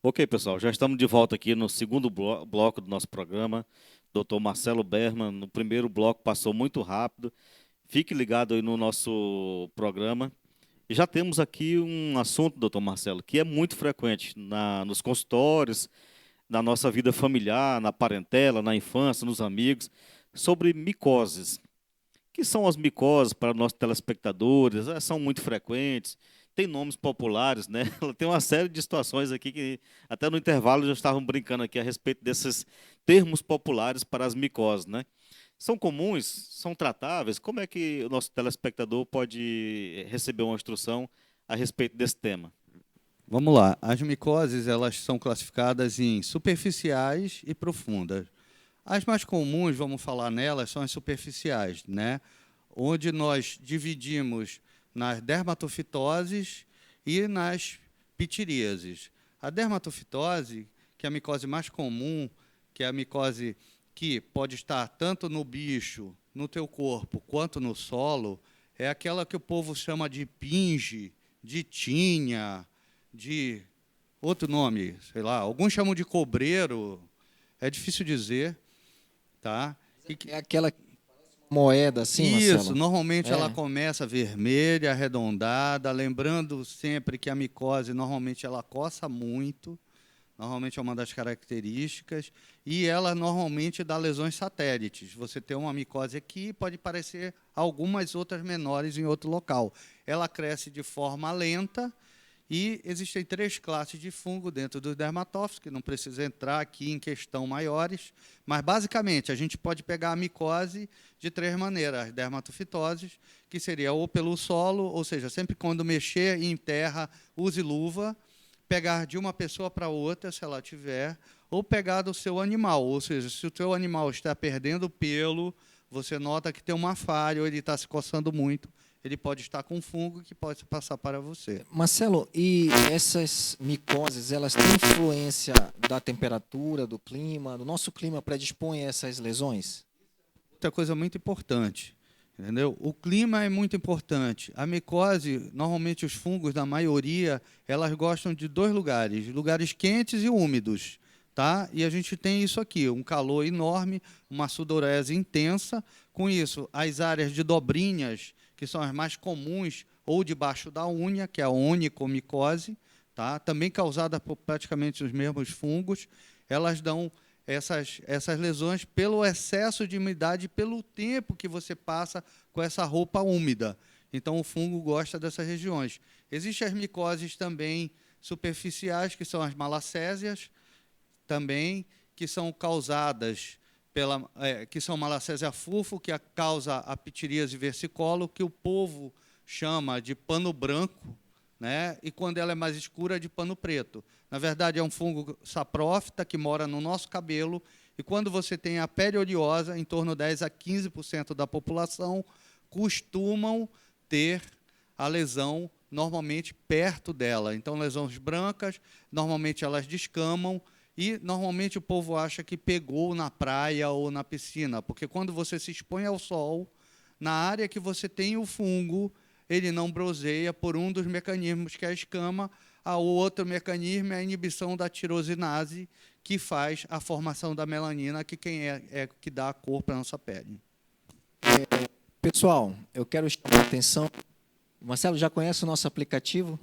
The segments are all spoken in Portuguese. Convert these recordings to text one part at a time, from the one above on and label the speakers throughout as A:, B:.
A: Ok, pessoal, já estamos de volta aqui no segundo bloco do nosso programa. Dr. Marcelo Berman, no primeiro bloco passou muito rápido. Fique ligado aí no nosso programa. E já temos aqui um assunto, doutor Marcelo, que é muito frequente nos consultórios, na nossa vida familiar, na parentela, na infância, nos amigos, sobre micoses. Que são as micoses para nossos telespectadores? São muito frequentes, tem nomes populares, né? Ela tem uma série de situações aqui que até no intervalo já estavam brincando aqui a respeito desses termos populares para as micoses, né? São comuns, são tratáveis. Como é que o nosso telespectador pode receber uma instrução a respeito desse tema?
B: Vamos lá. As micoses elas são classificadas em superficiais e profundas. As mais comuns, vamos falar nelas, são as superficiais, né? Onde nós dividimos nas dermatofitoses e nas pitiríases. A dermatofitose, que é a micose mais comum, que é a micose que pode estar tanto no bicho, no teu corpo, quanto no solo, é aquela que o povo chama de pinge, de tinha, de outro nome, sei lá, alguns chamam de cobreiro, é difícil dizer, tá?
C: É aquela moeda assim,
B: Isso,
C: Marcelo?
B: normalmente ela
C: É.
B: começa vermelha, arredondada, lembrando sempre que a micose normalmente ela coça muito, normalmente é uma das características, e ela normalmente dá lesões satélites. Você tem uma micose aqui, pode parecer algumas outras menores em outro local. Ela cresce de forma lenta, e existem 3 classes de fungo dentro dos dermatófitos, que não precisa entrar aqui em questão maiores, mas, basicamente, a gente pode pegar a micose de 3 maneiras. As dermatofitoses, que seria ou pelo solo, ou seja, sempre quando mexer em terra, use luva, pegar de uma pessoa para outra, se ela tiver, ou pegar do seu animal, ou seja, se o seu animal está perdendo pelo, você nota que tem uma falha ou ele está se coçando muito, ele pode estar com fungo que pode passar para você.
C: Marcelo, e essas micoses, elas têm influência da temperatura, do clima? Do nosso clima predispõe a essas lesões?
B: Outra coisa muito importante, entendeu? O clima é muito importante. A micose, normalmente os fungos, na maioria, elas gostam de 2 lugares, lugares quentes e úmidos, tá? E a gente tem isso aqui, um calor enorme, uma sudorese intensa. Com isso, as áreas de dobrinhas, que são as mais comuns, ou debaixo da unha, que é a onicomicose, tá? Também causada por praticamente os mesmos fungos, elas dão essas lesões pelo excesso de umidade, pelo tempo que você passa com essa roupa úmida. Então, o fungo gosta dessas regiões. Existem as micoses também superficiais, que são as malacésias, também, que são causadas que são malacésia fufo, que causa a pitiríase versicolo, que o povo chama de pano branco, né? E quando ela é mais escura, de pano preto. Na verdade, é um fungo saprófita que mora no nosso cabelo, e quando você tem a pele oleosa, em torno de 10 a 15% da população costumam ter a lesão normalmente perto dela. Então, lesões brancas, normalmente elas descamam, e normalmente o povo acha que pegou na praia ou na piscina, porque quando você se expõe ao sol, na área que você tem o fungo, ele não broseia por um dos mecanismos, que é a escama. O outro mecanismo é a inibição da tirosinase, que faz a formação da melanina, que que dá a cor para a nossa pele.
C: Pessoal, eu quero chamar a atenção. Marcelo, já conhece o nosso aplicativo?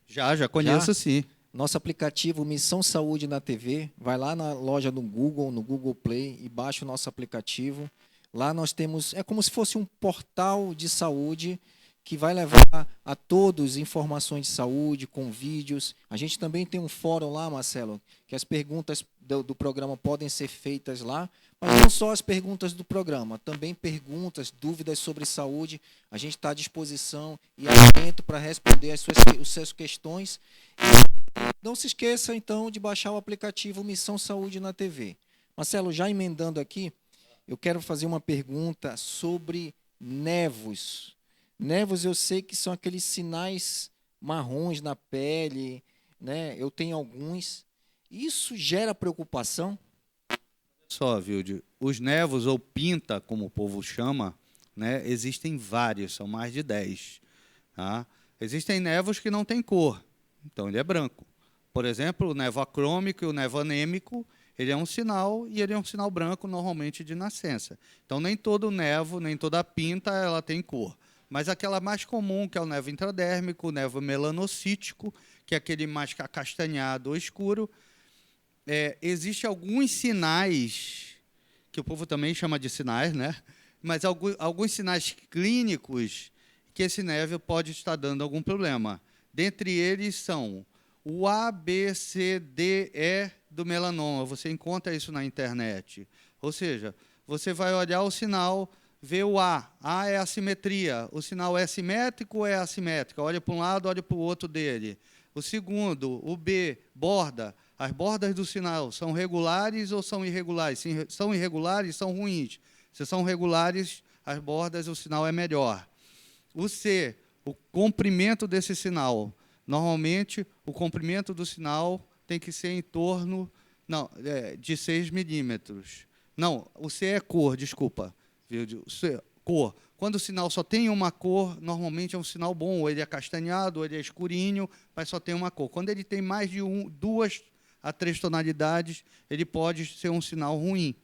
B: Já conheço, sim.
C: Nosso aplicativo Missão Saúde na TV. Vai lá na loja do Google, no Google Play, e baixa o nosso aplicativo. Lá nós temos, é como se fosse um portal de saúde que vai levar a todos informações de saúde, com vídeos. A gente também tem um fórum lá, Marcelo, que as perguntas do programa podem ser feitas lá, mas não só as perguntas do programa, também perguntas, dúvidas sobre saúde. A gente está à disposição e atento para responder as suas questões. E não se esqueça, então, de baixar o aplicativo Missão Saúde na TV. Marcelo, já emendando aqui, eu quero fazer uma pergunta sobre névoos. Névoos, eu sei que são aqueles sinais marrons na pele, né? Eu tenho alguns. Isso gera preocupação?
B: Só, Vilde, os névoos, ou pinta, como o povo chama, né, existem vários, são mais de 10. Tá? Existem névoos que não têm cor, então ele é branco. Por exemplo, o nevo acrômico e o nevo anêmico, ele é um sinal e ele é um sinal branco normalmente de nascença. Então, nem todo nevo, nem toda pinta, ela tem cor. Mas aquela mais comum, que é o nevo intradérmico, o nevo melanocítico, que é aquele mais acastanhado ou escuro, existem alguns sinais, que o povo também chama de sinais, né? Mas alguns sinais clínicos que esse névio pode estar dando algum problema. Dentre eles são o A, B, C, D, E do melanoma. Você encontra isso na internet. Ou seja, você vai olhar o sinal, vê o A. A é assimetria. O sinal é simétrico ou é assimétrico? Olha para um lado, olha para o outro dele. O segundo, o B, borda. As bordas do sinal são regulares ou são irregulares? Se são irregulares, são ruins. Se são regulares, as bordas, o sinal é melhor. O C, o comprimento desse sinal. Normalmente, o comprimento do sinal tem que ser em torno de 6 milímetros. Não, o C é cor, desculpa. Cor. Quando o sinal só tem uma cor, normalmente é um sinal bom. Ou ele é castanhado, ou ele é escurinho, mas só tem uma cor. Quando ele tem mais de 2 a 3 tonalidades, ele pode ser um sinal ruim.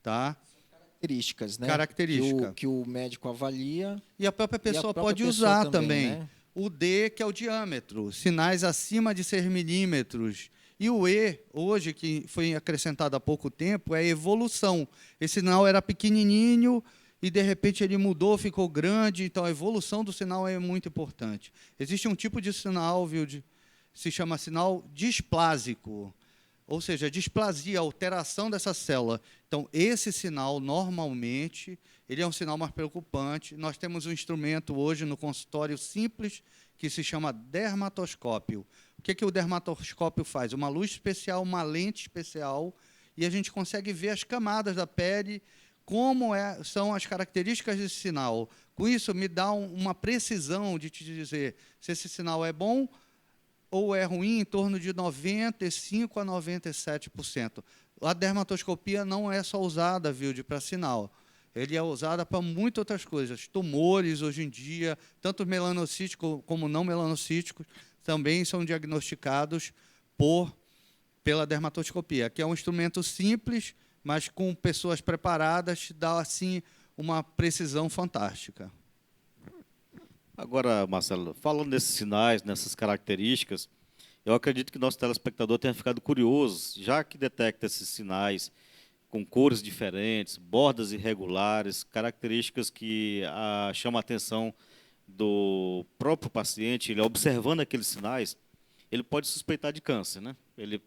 B: Tá?
C: Características, né?
B: Característica.
C: Que o médico avalia.
B: E a própria pessoa pode usar também. Né? O D, que é o diâmetro, sinais acima de 6 milímetros. E o E, hoje, que foi acrescentado há pouco tempo, é evolução. Esse sinal era pequenininho e, de repente, ele mudou, ficou grande. Então, a evolução do sinal é muito importante. Existe um tipo de sinal, se chama sinal displásico. Ou seja, displasia, alteração dessa célula. Então, esse sinal, normalmente, ele é um sinal mais preocupante. Nós temos um instrumento hoje no consultório simples que se chama dermatoscópio. O que o dermatoscópio faz? Uma luz especial, uma lente especial, e a gente consegue ver as camadas da pele, como são as características desse sinal. Com isso, me dá uma precisão de te dizer se esse sinal é bom ou é ruim, em torno de 95% a 97%. A dermatoscopia não é só usada, para sinal. Ele é usada para muitas outras coisas. Tumores, hoje em dia, tanto melanocíticos como não melanocíticos, também são diagnosticados pela dermatoscopia, que é um instrumento simples, mas com pessoas preparadas, dá, assim, uma precisão fantástica.
A: Agora, Marcelo, falando nesses sinais, nessas características, eu acredito que nosso telespectador tenha ficado curioso, já que detecta esses sinais com cores diferentes, bordas irregulares, características que chamam a atenção do próprio paciente, ele observando aqueles sinais, ele pode suspeitar de câncer, né? Ele,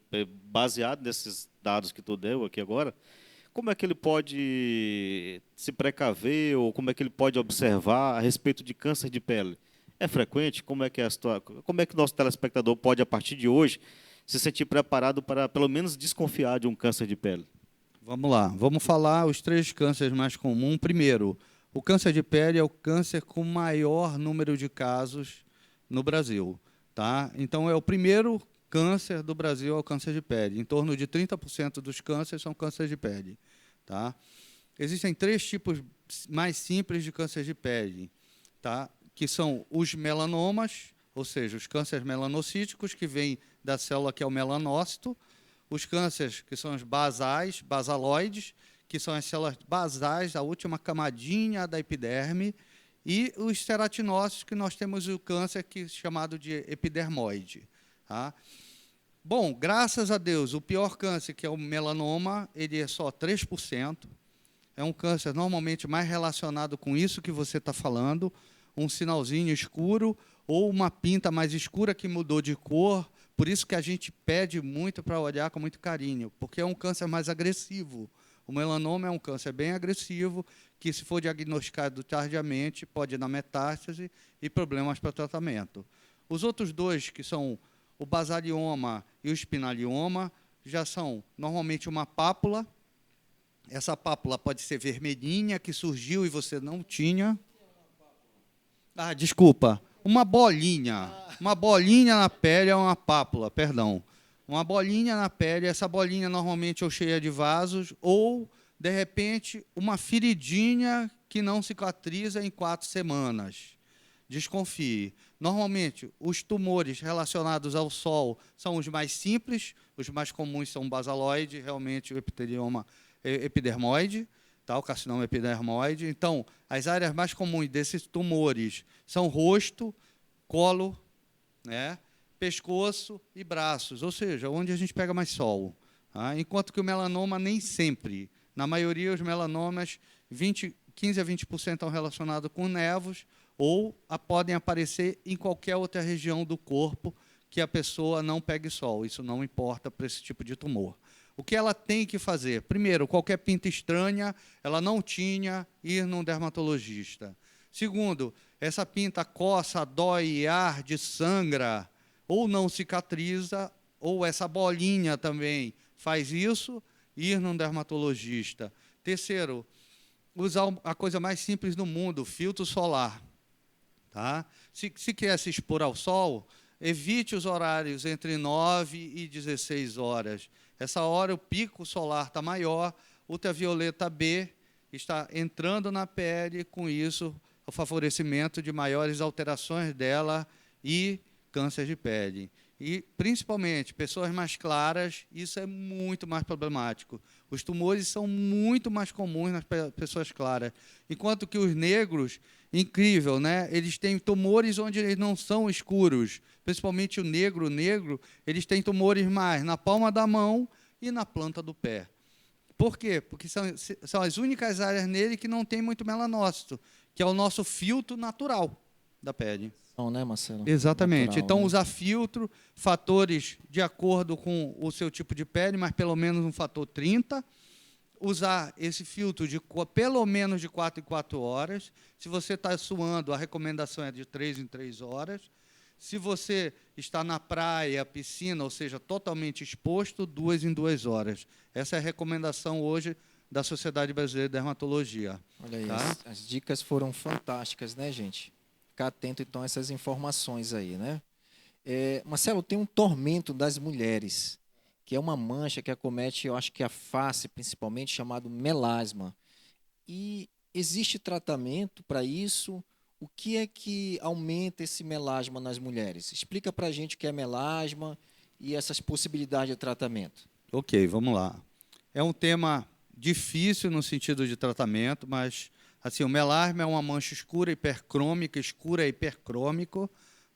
A: baseado nesses dados que tu deu aqui agora, como é que ele pode se precaver ou como é que ele pode observar a respeito de câncer de pele? É frequente? Como é que o nosso telespectador pode, a partir de hoje, se sentir preparado para, pelo menos, desconfiar de um câncer de pele?
B: Vamos lá. Vamos falar os 3 cânceres mais comuns. Primeiro, o câncer de pele é o câncer com maior número de casos no Brasil. Tá? Então, é o primeiro câncer do Brasil, é o câncer de pele. Em torno de 30% dos cânceres são câncer de pele. Tá? Existem 3 tipos mais simples de câncer de pele, tá? Que são os melanomas, ou seja, os cânceres melanocíticos, que vêm da célula que é o melanócito, os cânceres que são os basais, basaloides, que são as células basais, a última camadinha da epiderme, e os ceratinócitos, que nós temos o câncer chamado de epidermoide. Tá? Bom, graças a Deus, o pior câncer, que é o melanoma, ele é só 3%. É um câncer normalmente mais relacionado com isso que você está falando, um sinalzinho escuro ou uma pinta mais escura que mudou de cor. Por isso que a gente pede muito para olhar com muito carinho, porque é um câncer mais agressivo. O melanoma é um câncer bem agressivo, que, se for diagnosticado tardiamente, pode dar metástase e problemas para tratamento. Os outros 2, que são o basalioma e o espinalioma, já são normalmente uma pápula. Essa pápula pode ser vermelhinha, que surgiu e você não tinha. Desculpa. Uma bolinha. Uma bolinha na pele é uma pápula, perdão. Uma bolinha na pele, essa bolinha normalmente ou cheia de vasos, ou, de repente, uma feridinha que não cicatriza em 4 semanas. desconfie. Normalmente, os tumores relacionados ao sol são os mais simples, os mais comuns são o basaloide, realmente o epitelioma epidermoide, tá? O carcinoma epidermoide. Então, as áreas mais comuns desses tumores são rosto, colo, né, pescoço e braços, ou seja, onde a gente pega mais sol. Tá? Enquanto que o melanoma nem sempre. Na maioria, os melanomas, 15 a 20% estão relacionados com nervos ou podem aparecer em qualquer outra região do corpo que a pessoa não pegue sol. Isso não importa para esse tipo de tumor. O que ela tem que fazer? Primeiro, qualquer pinta estranha, ela não tinha, ir num dermatologista. Segundo, essa pinta coça, dói, arde, sangra, ou não cicatriza, ou essa bolinha também faz isso, ir num dermatologista. Terceiro, usar a coisa mais simples do mundo, filtro solar. Tá? Se quer se expor ao sol, evite os horários entre 9 e 16 horas. Essa hora o pico solar está maior, ultravioleta B está entrando na pele, com isso o favorecimento de maiores alterações dela e câncer de pele. E, principalmente, pessoas mais claras, isso é muito mais problemático. Os tumores são muito mais comuns nas pessoas claras. Enquanto que os negros, incrível, né? Eles têm tumores onde eles não são escuros. Principalmente o negro, eles têm tumores mais na palma da mão e na planta do pé. Por quê? Porque são as únicas áreas nele que não tem muito melanócito, que é o nosso filtro natural da pele.
C: Né, Marcelo?
B: Exatamente.
C: Natural,
B: então,
C: né?
B: usar filtro, fatores de acordo com o seu tipo de pele, mas pelo menos um fator 30. Usar esse filtro de pelo menos de 4 em 4 horas. Se você está suando, a recomendação é de 3 em 3 horas. Se você está na praia, piscina, ou seja, totalmente exposto, 2 em 2 horas. Essa é a recomendação hoje da Sociedade Brasileira de Dermatologia.
C: Olha aí,
B: tá?
C: as dicas foram fantásticas, né, gente? Ficar atento, então, a essas informações aí, né? Marcelo, tem um tormento das mulheres, que é uma mancha que acomete, eu acho que a face, principalmente, chamado melasma. E existe tratamento para isso? O que é que aumenta esse melasma nas mulheres? Explica para a gente o que é melasma e essas possibilidades de tratamento.
B: Ok, vamos lá. É um tema difícil no sentido de tratamento, mas assim, o melasma é uma mancha escura hipercrômico,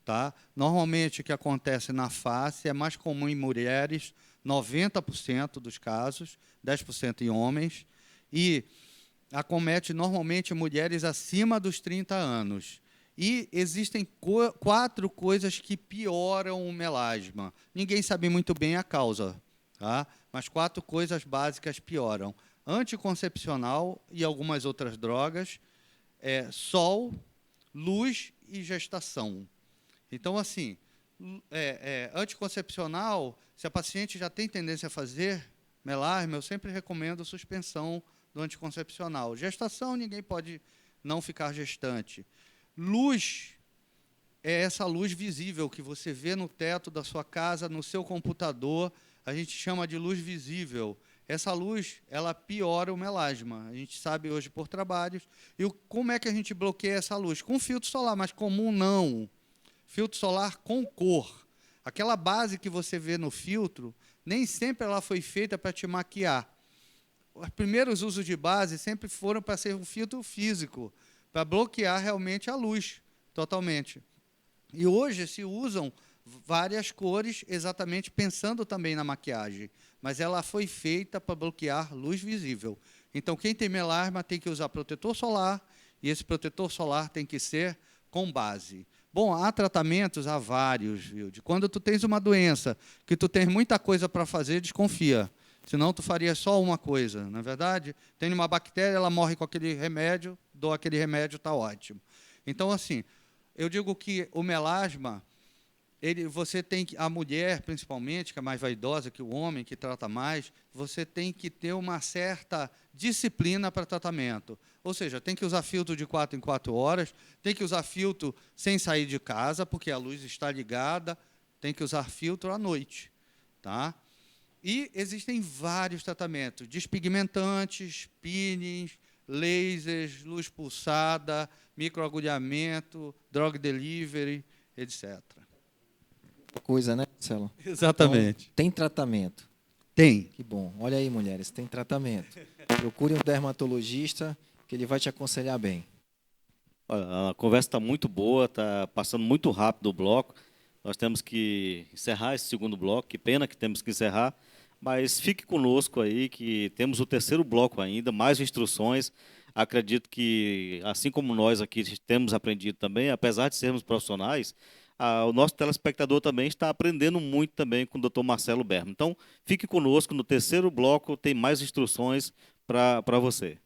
B: tá? Normalmente o que acontece na face é mais comum em mulheres, 90% dos casos, 10% em homens, e acomete normalmente mulheres acima dos 30 anos. E existem 4 coisas que pioram o melasma. Ninguém sabe muito bem a causa, tá? Mas 4 coisas básicas pioram. Anticoncepcional e algumas outras drogas, sol, luz e gestação. Então, assim, anticoncepcional, se a paciente já tem tendência a fazer melasma, eu sempre recomendo suspensão do anticoncepcional. Gestação, ninguém pode não ficar gestante. Luz é essa luz visível que você vê no teto da sua casa, no seu computador, a gente chama de luz visível. Essa luz, ela piora o melasma. A gente sabe hoje por trabalhos. E como é que a gente bloqueia essa luz? Com filtro solar, mas comum não. Filtro solar com cor. Aquela base que você vê no filtro, nem sempre ela foi feita para te maquiar. Os primeiros usos de base sempre foram para ser um filtro físico, para bloquear realmente a luz, totalmente. E hoje se usam várias cores, exatamente pensando também na maquiagem, mas ela foi feita para bloquear luz visível. Então, quem tem melasma tem que usar protetor solar, e esse protetor solar tem que ser com base. Bom, há tratamentos, há vários, viu? De quando tu tens uma doença, que tu tens muita coisa para fazer, desconfia. Senão tu faria só uma coisa, não é verdade? Tem uma bactéria, ela morre com aquele remédio, dou aquele remédio, está ótimo. Então, assim, eu digo que o melasma, você tem que, a mulher, principalmente, que é mais vaidosa que o homem, que trata mais, você tem que ter uma certa disciplina para tratamento. Ou seja, tem que usar filtro de 4 em 4 horas, tem que usar filtro sem sair de casa, porque a luz está ligada, tem que usar filtro à noite. Tá? E existem vários tratamentos, despigmentantes, peelings, lasers, luz pulsada, microagulhamento, drug delivery, etc.
C: Coisa, né, Marcelo?
B: Exatamente.
C: Então, tem tratamento.
B: Tem.
C: Que bom. Olha aí, mulheres, tem tratamento. Procure um dermatologista que ele vai te aconselhar bem.
A: Olha, a conversa está muito boa, está passando muito rápido o bloco. Nós temos que encerrar esse segundo bloco. Que pena que temos que encerrar, mas fique conosco aí, que temos o terceiro bloco ainda, mais instruções. Acredito que, assim como nós aqui temos aprendido também, apesar de sermos profissionais, o nosso telespectador também está aprendendo muito também com o Dr. Marcelo Berman. Então, fique conosco, no terceiro bloco tem mais instruções para você.